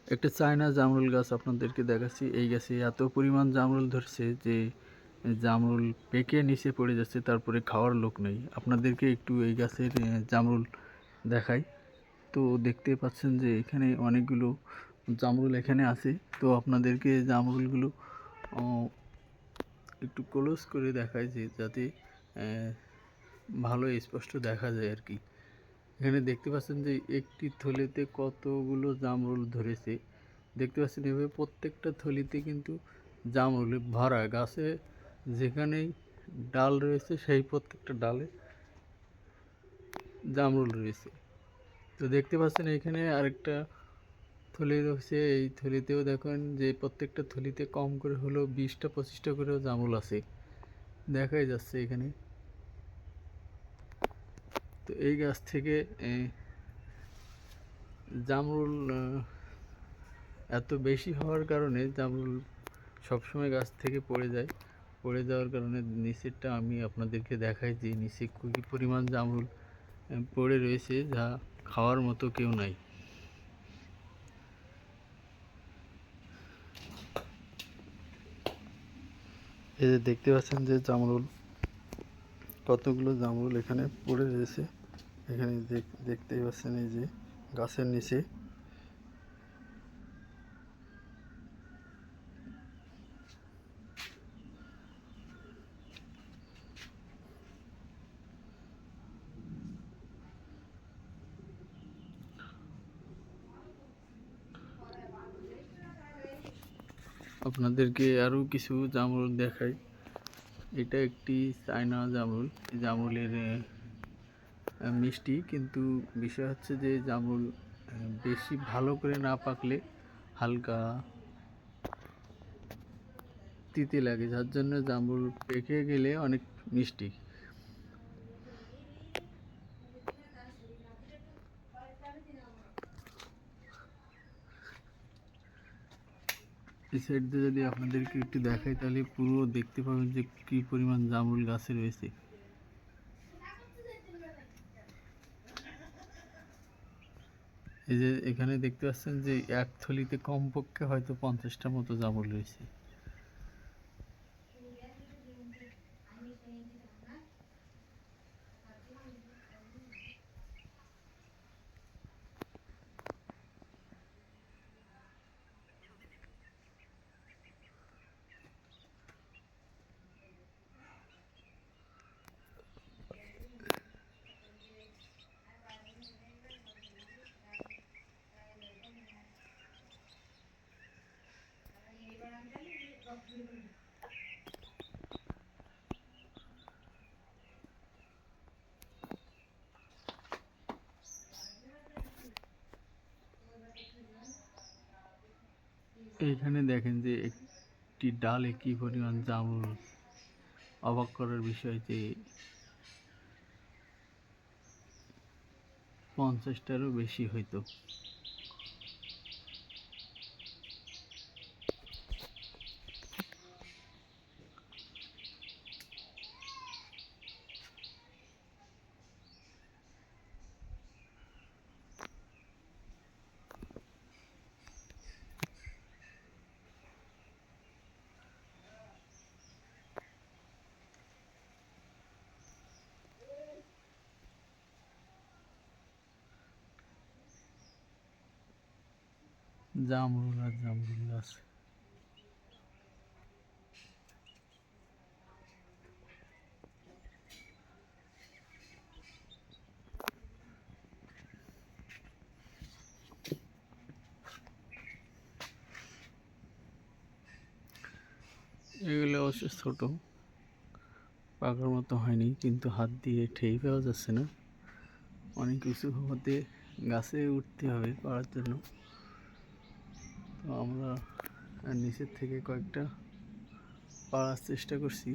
একটা চায়না জামরুল গাছ আপনাদেরকে দেখাচ্ছি। এই গাছে এত পরিমাণ জামরুল ধরছে যে জামরুল পেকে নিচে পড়ে যাচ্ছে, তারপরে খাওয়ার লোক নেই। আপনাদেরকে একটু এই গাছের জামরুল দেখাই। তো দেখতে পাচ্ছেন যে এখানে অনেকগুলো জামরুল এখানে আছে। তো আপনাদেরকে জামরুলগুলো একটু ক্লোজ করে দেখাই যে যাতে ভালো স্পষ্ট দেখা যায় আর কি। এখানে দেখতে পাচ্ছেন যে একটি থলিতে কতগুলো জামরুল ধরেছে। দেখতে পাচ্ছেন এভাবে প্রত্যেকটা থলিতে কিন্তু জামরুলে ভরা। গাছে যেখানেই ডাল রয়েছে সেই প্রত্যেকটা ডালে জামরুল রয়েছে। তো দেখতে পাচ্ছেন এখানে আরেকটা থলি রয়েছে। এই থলিতেও দেখেন যে প্রত্যেকটা থলিতে কম করে হলেও 20টা-25টা করেও জামরুল আছে, দেখাই যাচ্ছে এখানে। তো এই গাছ থেকে জামরুল এত বেশি হওয়ার কারণে জামরুল সবসময় গাছ থেকে পড়ে যায়। পড়ে যাওয়ার কারণে নিচেরটা আমি আপনাদেরকে দেখাই যে নিচে কী পরিমাণ জামরুল পড়ে রয়েছে, যা খাওয়ার মতো কেউ নাই। এই যে দেখতে পাচ্ছেন যে জামরুল, কতগুলো জামরুল এখানে পড়ে রয়েছে। এখানে দেখতেই পাচ্ছেন এই যে গাছের নিচে। আপনাদেরকে আরও কিছু জামরুল দেখাই। এটা একটি চায়না জামরুল। জামরুলের মিষ্টি, কিন্তু বিষয় হচ্ছে যে জামরুল বেশি ভালো করে না পাকলে হালকা তিতে লাগে, যার জন্য জামরুল পেকে গেলে অনেক মিষ্টি। এই সাইড দিয়ে যদি আপনাদেরকে একটু দেখাই তাহলে পুরো দেখতে পাবেন যে কী পরিমাণ জামরুল গাছে রয়েছে। এই যে এখানে দেখতে পাচ্ছেন যে এক থলিতে কমপক্ষে হয়তো 50টা মতো জামরুল রয়েছে। এইখানে দেখেন যে একটি ডালে কি পরিমাণ জামরুল। অবাক করার বিষয় যে 50টারও বেশি হয়তো। জামরুল আর জামরুল গাছ। এগুলো অবশ্য ছোট, পাকার মতো হয়নি, কিন্তু হাত দিয়ে ঠেই পাওয়া যাচ্ছে না। অনেক কিছু হতে গাছে উঠতে হবে পাড়ার জন্য। তো আমরা নিচের থেকে কয়েকটা পাড়ার চেষ্টা করছি।